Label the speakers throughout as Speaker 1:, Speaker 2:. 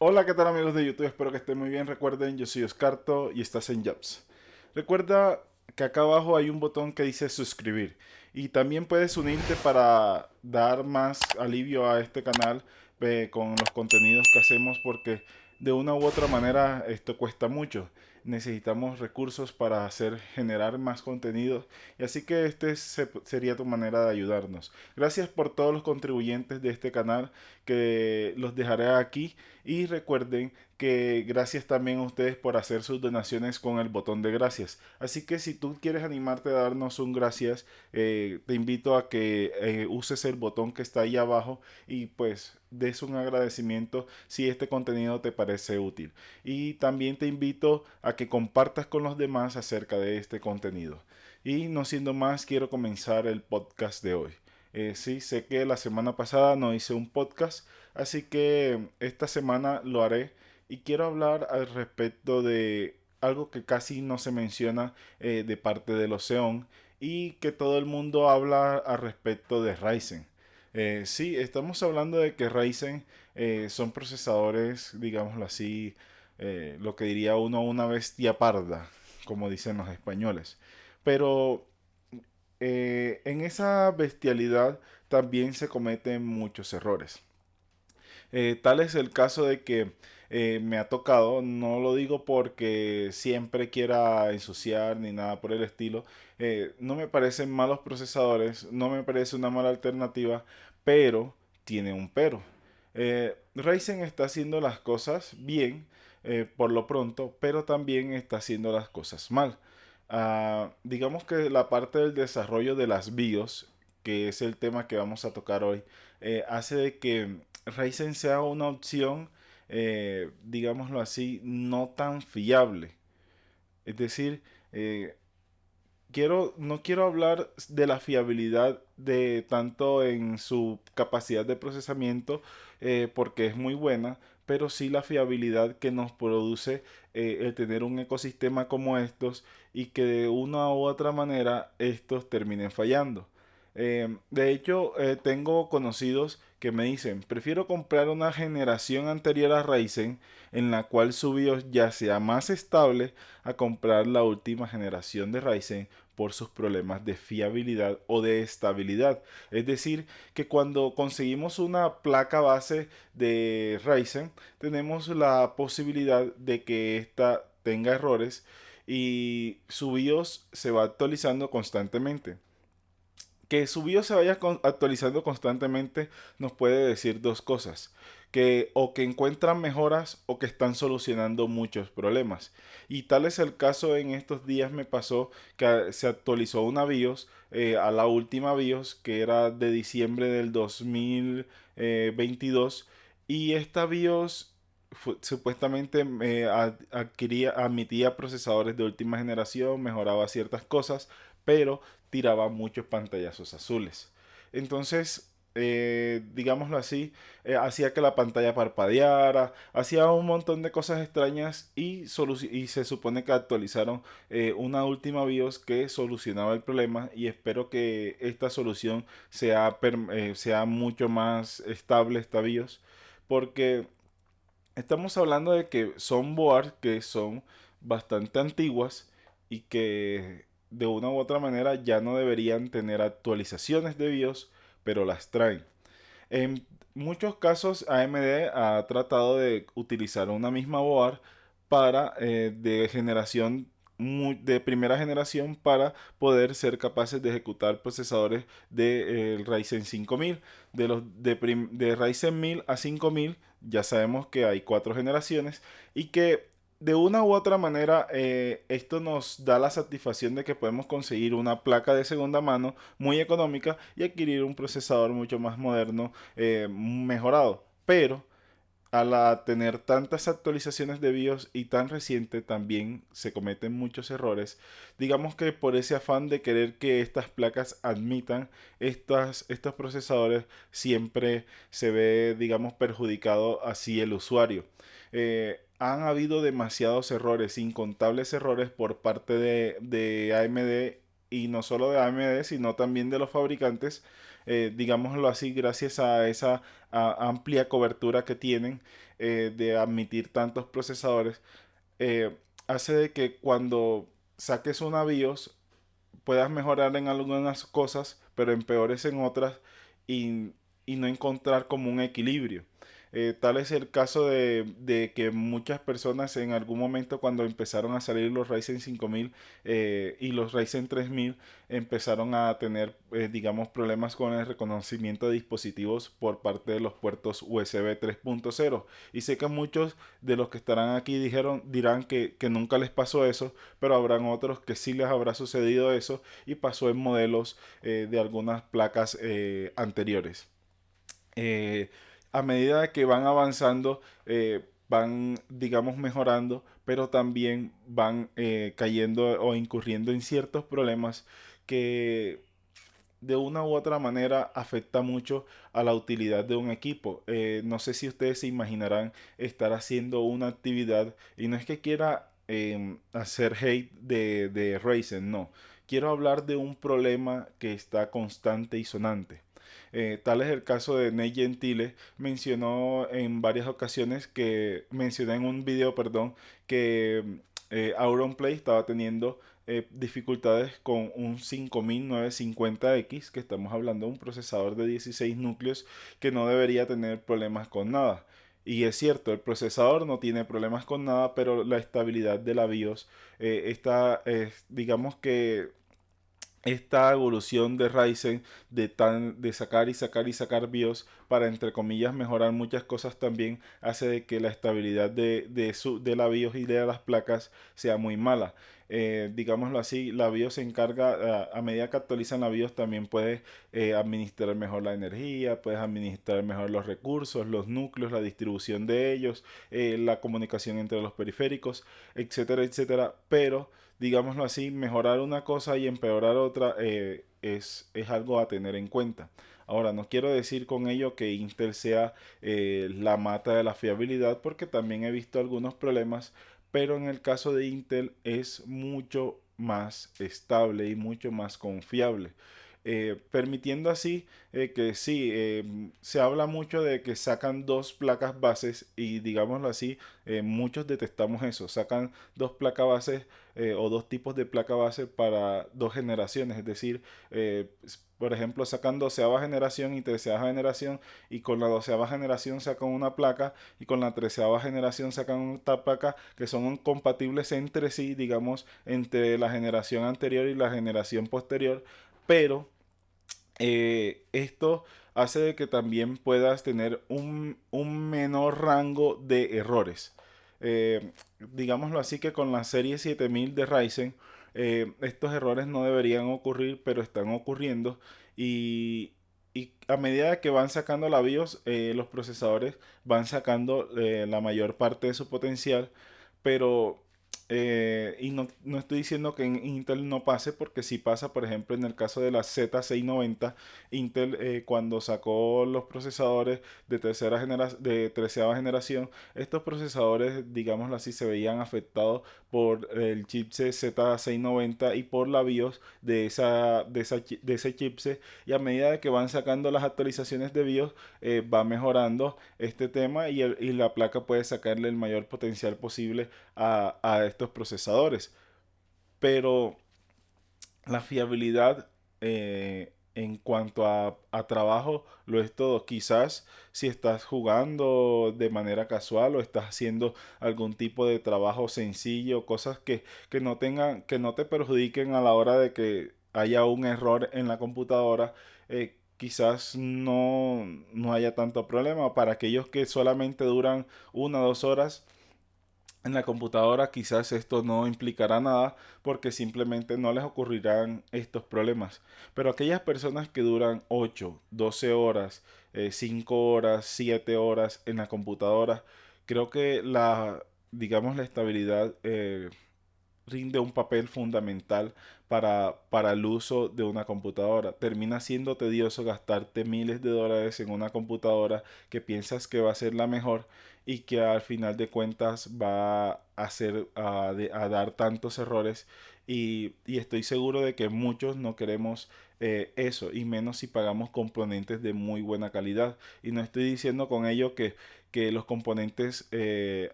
Speaker 1: Hola, ¿qué tal amigos de YouTube? Espero que estén muy bien. Recuerden, yo soy Oscarto y estás en Jobs. Recuerda que acá abajo hay un botón que dice suscribir y también puedes unirte para dar más alivio a este canal con los contenidos que hacemos porque de una u otra manera esto cuesta mucho. Necesitamos recursos para generar más contenido y así que sería tu manera de ayudarnos. Gracias por todos los contribuyentes de este canal que los dejaré aquí y recuerden que gracias también a ustedes por hacer sus donaciones con el botón de gracias. Así que si tú quieres animarte a darnos un gracias, te invito a que uses el botón que está ahí abajo y pues des un agradecimiento si este contenido te parece útil. Y también te invito a que compartas con los demás acerca de este contenido. Y no siendo más, quiero comenzar el podcast de hoy. Sí, sé que la semana pasada no hice un podcast, así que esta semana lo haré y quiero hablar al respecto de algo que casi no se menciona de parte de los Xeon y que todo el mundo habla al respecto de Ryzen. Sí, estamos hablando de que Ryzen son procesadores, digámoslo así, lo que diría uno una bestia parda, como dicen los españoles. Pero en esa bestialidad también se cometen muchos errores. Tal es el caso de que me ha tocado, no lo digo porque siempre quiera ensuciar ni nada por el estilo, no me parecen malos procesadores, no me parece una mala alternativa, pero tiene un pero. Ryzen está haciendo las cosas bien por lo pronto, pero también está haciendo las cosas mal. Digamos que la parte del desarrollo de las BIOS, que es el tema que vamos a tocar hoy, hace de que Ryzen sea una opción, digámoslo así, no tan fiable. Es decir, eh, no quiero hablar de la fiabilidad de tanto en su capacidad de procesamiento, porque es muy buena, pero sí la fiabilidad que nos produce el tener un ecosistema como estos y que de una u otra manera estos terminen fallando. De hecho, tengo conocidos que me dicen, prefiero comprar una generación anterior a Ryzen en la cual su BIOS ya sea más estable a comprar la última generación de Ryzen por sus problemas de fiabilidad o de estabilidad. Es decir, que cuando conseguimos una placa base de Ryzen, tenemos la posibilidad de que ésta tenga errores y su BIOS se va actualizando constantemente. Que su BIOS se vaya actualizando constantemente nos puede decir dos cosas. Que o que encuentran mejoras o que están solucionando muchos problemas. Y tal es el caso en estos días me pasó que se actualizó una BIOS a la última BIOS que era de diciembre del 2022 y esta BIOS supuestamente admitía procesadores de última generación, mejoraba ciertas cosas, pero tiraba muchos pantallazos azules. Entonces, digámoslo así, hacía que la pantalla parpadeara, hacía un montón de cosas extrañas y se supone que actualizaron una última BIOS que solucionaba el problema y espero que esta solución sea mucho más estable esta BIOS porque estamos hablando de que son boards que son bastante antiguas y que de una u otra manera ya no deberían tener actualizaciones de BIOS, pero las traen. En muchos casos AMD ha tratado de utilizar una misma board para de primera generación para poder ser capaces de ejecutar procesadores de Ryzen 5000. De Ryzen 1000 a 5000 ya sabemos que hay cuatro generaciones y que de una u otra manera esto nos da la satisfacción de que podemos conseguir una placa de segunda mano muy económica y adquirir un procesador mucho más moderno, mejorado. Pero tener tantas actualizaciones de BIOS y tan reciente también se cometen muchos errores. Digamos que por ese afán de querer que estas placas admitan estos procesadores siempre se ve, digamos, perjudicado así el usuario. Han habido demasiados errores, incontables errores por parte de AMD y no solo de AMD, sino también de los fabricantes, digámoslo así, gracias a esa amplia cobertura que tienen de admitir tantos procesadores, eh, hace de que cuando saques una BIOS puedas mejorar en algunas cosas, pero empeores en otras y, y no encontrar como un equilibrio. Tal es el caso de que muchas personas en algún momento cuando empezaron a salir los Ryzen 5000 y los Ryzen 3000 empezaron a tener, digamos, problemas con el reconocimiento de dispositivos por parte de los puertos USB 3.0. Y sé que muchos de los que estarán aquí dirán que nunca les pasó eso, pero habrán otros que sí les habrá sucedido eso y pasó en modelos de algunas placas anteriores. Eh, a medida que van avanzando, van, digamos, mejorando, pero también van cayendo o incurriendo en ciertos problemas que de una u otra manera afecta mucho a la utilidad de un equipo. No sé si ustedes se imaginarán estar haciendo una actividad y no es que quiera hacer hate de Ryzen, no. Quiero hablar de un problema que está constante y sonante. Tal es el caso de Ney Gentile, mencionó en varias ocasiones mencioné en un video, perdón, que Auronplay estaba teniendo dificultades con un 5950X, que estamos hablando de un procesador de 16 núcleos que no debería tener problemas con nada. Y es cierto, el procesador no tiene problemas con nada, pero la estabilidad de la BIOS está, digamos que esta evolución de Ryzen de sacar y sacar y sacar BIOS para entre comillas mejorar muchas cosas también hace de que la estabilidad de la BIOS y de las placas sea muy mala. Digámoslo así, la BIOS se encarga, a medida que actualizan la BIOS también puedes administrar mejor la energía, puedes administrar mejor los recursos, los núcleos, la distribución de ellos, la comunicación entre los periféricos, etcétera, etcétera, pero digámoslo así, mejorar una cosa y empeorar otra es algo a tener en cuenta. Ahora, no quiero decir con ello que Intel sea la mata de la fiabilidad, porque también he visto algunos problemas, pero en el caso de Intel es mucho más estable y mucho más confiable. Permitiendo así que sí, se habla mucho de que sacan dos placas bases y digámoslo así, muchos detestamos eso, sacan dos placas bases o dos tipos de placa base para dos generaciones, es decir, por ejemplo, sacan doceava generación y treceava generación y con la doceava generación sacan una placa y con la treceava generación sacan otra placa que son compatibles entre sí, digamos, entre la generación anterior y la generación posterior, pero esto hace de que también puedas tener un menor rango de errores. Digámoslo así que con la serie 7000 de Ryzen, estos errores no deberían ocurrir, pero están ocurriendo. Y, y a medida que van sacando la BIOS, los procesadores van sacando la mayor parte de su potencial, pero y no estoy diciendo que en Intel no pase, porque si pasa, por ejemplo, en el caso de la Z690, Intel cuando sacó los procesadores de treceava generación, estos procesadores, digámoslo así, se veían afectados por el chipset Z690 y por la BIOS de ese chipset. Y a medida de que van sacando las actualizaciones de BIOS, va mejorando este tema y la placa puede sacarle el mayor potencial posible a estos procesadores. Pero la fiabilidad en cuanto a trabajo lo es todo. Quizás si estás jugando de manera casual o estás haciendo algún tipo de trabajo sencillo, cosas que no tengan, que no te perjudiquen a la hora de que haya un error en la computadora, quizás no haya tanto problema. Para aquellos que solamente duran 1 o 2 horas, en la computadora quizás esto no implicará nada porque simplemente no les ocurrirán estos problemas. Pero aquellas personas que duran 8, 12 horas, 5 horas, 7 horas en la computadora, creo que digamos, la estabilidad rinde un papel fundamental para el uso de una computadora. Termina siendo tedioso gastarte miles de dólares en una computadora que piensas que va a ser la mejor y que al final de cuentas va a hacer a dar tantos errores y estoy seguro de que muchos no queremos eso, y menos si pagamos componentes de muy buena calidad. Y no estoy diciendo con ello que los componentes,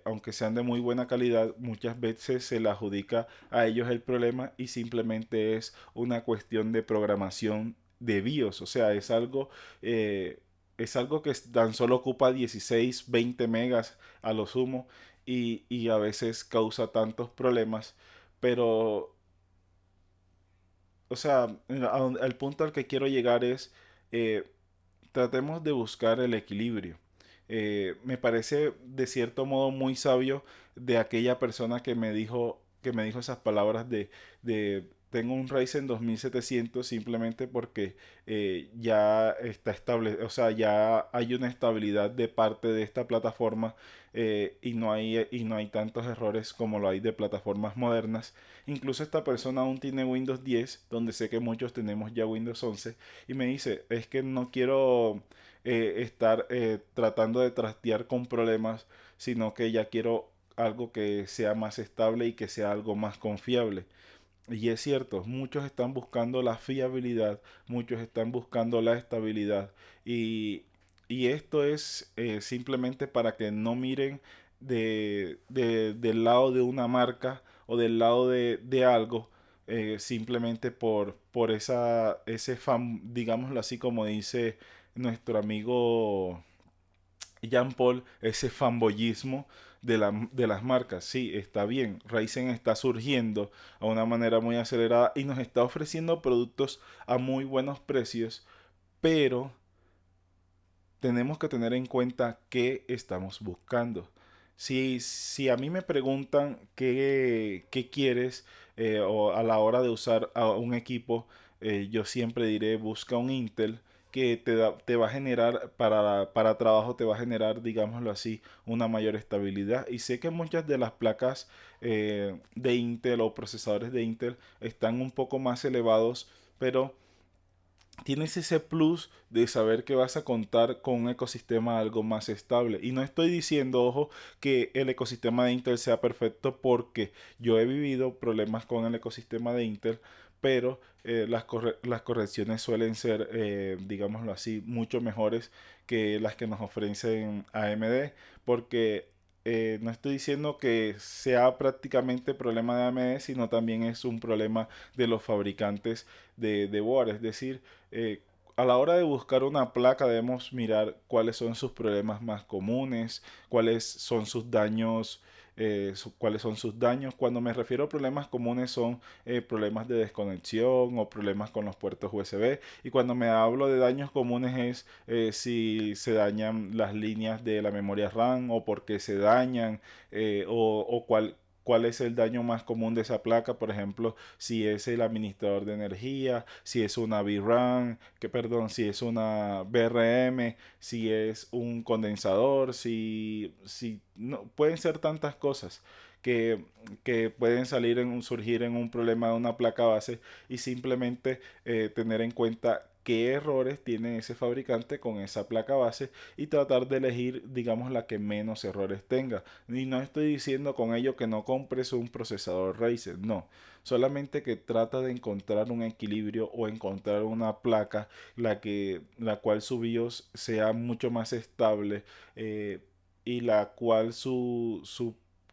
Speaker 1: aunque sean de muy buena calidad, muchas veces se le adjudica a ellos el problema y simplemente es una cuestión de programación de BIOS. O sea, es algo que tan solo ocupa 16 20 megas a lo sumo, y a veces causa tantos problemas. Pero, o sea, al punto al que quiero llegar es, eh, tratemos de buscar el equilibrio. Me parece de cierto modo muy sabio de aquella persona que me dijo esas palabras de tengo un Ryzen 2700 simplemente porque ya está estable, o sea, ya hay una estabilidad de parte de esta plataforma, y no hay tantos errores como lo hay de plataformas modernas. Incluso esta persona aún tiene Windows 10, donde sé que muchos tenemos ya Windows 11, y me dice, es que no quiero estar tratando de trastear con problemas, sino que ya quiero algo que sea más estable y que sea algo más confiable. Y es cierto, muchos están buscando la fiabilidad, muchos están buscando la estabilidad, y, y esto es simplemente para que no miren del lado de una marca o del lado de algo, simplemente por ese fan, digámoslo así como dice nuestro amigo Jean Paul, ese fanboyismo de las marcas. Sí, está bien, Ryzen está surgiendo a una manera muy acelerada y nos está ofreciendo productos a muy buenos precios, pero tenemos que tener en cuenta qué estamos buscando. Si a mí me preguntan qué quieres, o a la hora de usar a un equipo, yo siempre diré busca un Intel que te va a generar para trabajo, te va a generar, digámoslo así, una mayor estabilidad. Y sé que muchas de las placas de Intel o procesadores de Intel están un poco más elevados, pero tienes ese plus de saber que vas a contar con un ecosistema algo más estable. Y no estoy diciendo, ojo, que el ecosistema de Intel sea perfecto, porque yo he vivido problemas con el ecosistema de Intel, pero las correcciones suelen ser, digámoslo así, mucho mejores que las que nos ofrecen AMD, porque no estoy diciendo que sea prácticamente problema de AMD, sino también es un problema de los fabricantes de board. Es decir, eh, a la hora de buscar una placa debemos mirar cuáles son sus problemas más comunes, cuáles son sus daños. Cuando me refiero a problemas comunes son problemas de desconexión o problemas con los puertos USB. Y cuando me hablo de daños comunes es si se dañan las líneas de la memoria RAM o por qué se dañan, o cuál es el daño más común de esa placa. Por ejemplo, si es el administrador de energía, si es una VRAM, si es una VRM, si es un condensador, si no, pueden ser tantas cosas que, que pueden surgir en un problema de una placa base, y simplemente tener en cuenta qué errores tiene ese fabricante con esa placa base y tratar de elegir, digamos, la que menos errores tenga. Y no estoy diciendo con ello que no compres un procesador Ryzen, no. Solamente que trata de encontrar un equilibrio o encontrar una placa la cual su BIOS sea mucho más estable, eh, y la cual su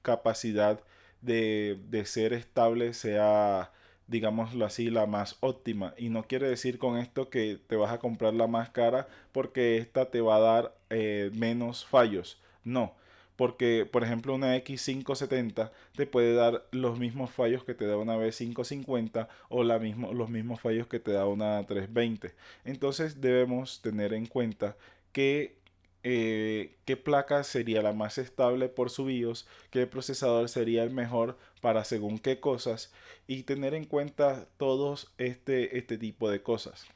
Speaker 1: capacidad de ser estable sea, digámoslo así, la más óptima. Y no quiere decir con esto que te vas a comprar la más cara porque esta te va a dar menos fallos. No, porque, por ejemplo, una X570 te puede dar los mismos fallos que te da una B550, o los mismos fallos que te da una 320. Entonces debemos tener en cuenta que qué placa sería la más estable por su BIOS, qué procesador sería el mejor para según qué cosas, y tener en cuenta todos este tipo de cosas.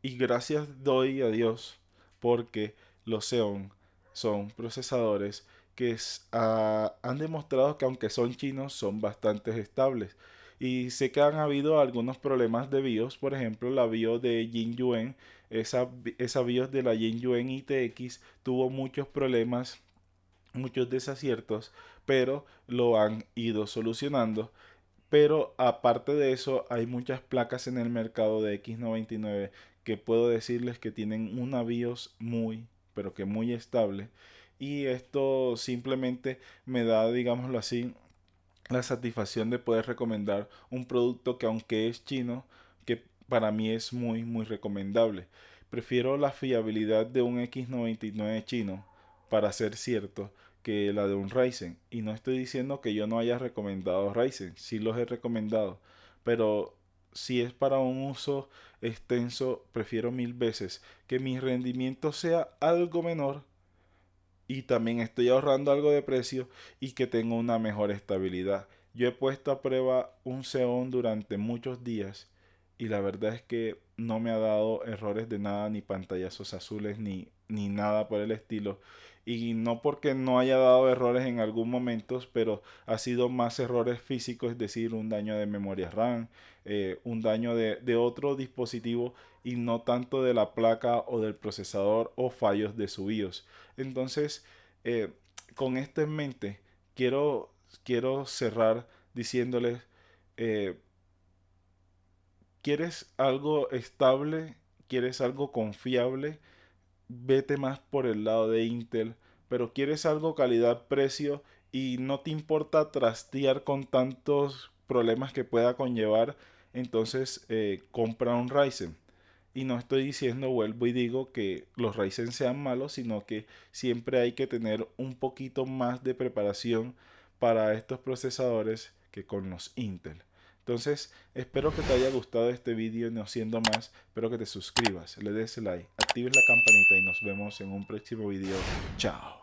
Speaker 1: Y gracias doy a Dios porque los Xeon son procesadores que han demostrado que, aunque son chinos, son bastante estables. Y sé que han habido algunos problemas de BIOS, por ejemplo la BIOS de Yingyuan, esa BIOS de la Yingyuan ITX tuvo muchos problemas muchos desaciertos, pero lo han ido solucionando. Pero aparte de eso, hay muchas placas en el mercado de X99 que puedo decirles que tienen una BIOS muy, pero que muy estable. Y esto simplemente me da, digámoslo así, la satisfacción de poder recomendar un producto que aunque es chino, que para mí es muy, muy recomendable. Prefiero la fiabilidad de un X99 chino, para ser cierto, que la de un Ryzen. Y no estoy diciendo que yo no haya recomendado Ryzen, sí los he recomendado, pero si es para un uso extenso, prefiero mil veces que mi rendimiento sea algo menor y también estoy ahorrando algo de precio y que tengo una mejor estabilidad. Yo he puesto a prueba un Xeon durante muchos días y la verdad es que no me ha dado errores de nada, ni pantallazos azules, ni nada por el estilo. Y no porque no haya dado errores en algún momento, pero ha sido más errores físicos, es decir, un daño de memoria RAM, un daño de otro dispositivo y no tanto de la placa o del procesador o fallos de su BIOS. Entonces, eh, con esto en mente, quiero, quiero cerrar diciéndoles, eh, ¿quieres algo estable? ¿Quieres algo confiable? Vete más por el lado de Intel, pero quieres algo calidad-precio y no te importa trastear con tantos problemas que pueda conllevar, entonces compra un Ryzen. Y no estoy diciendo, vuelvo y digo que los Ryzen sean malos, sino que siempre hay que tener un poquito más de preparación para estos procesadores que con los Intel. Entonces, espero que te haya gustado este vídeo, no siendo más, espero que te suscribas, le des like, actives la campanita y nos vemos en un próximo vídeo. Chao.